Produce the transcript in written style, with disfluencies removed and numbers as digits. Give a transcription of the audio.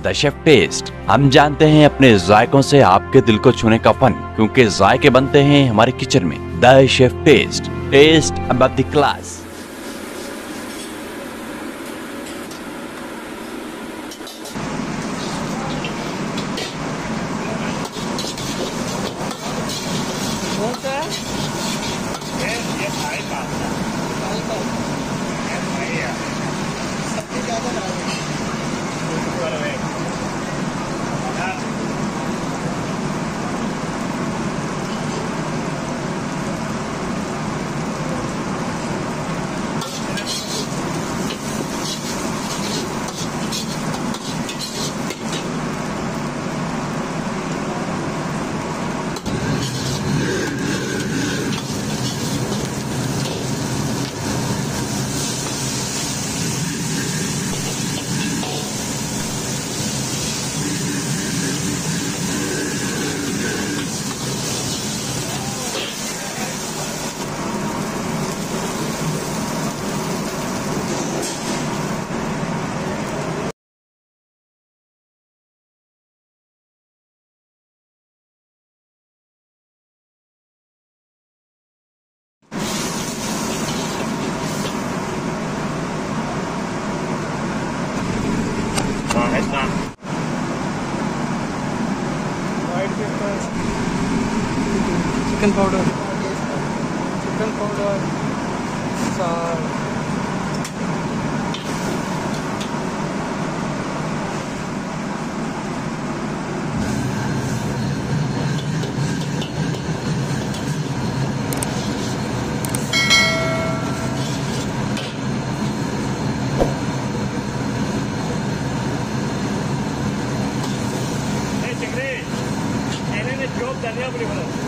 The chef test. हम जानते हैं अपने जायकों से आपके दिल को छूने का फन, क्योंकि जायके बनते हैं हमारे किचन में। The chef taste, taste above the class. Chicken powder, salt. Hey, Chakri, and then it drove Daniya Puri.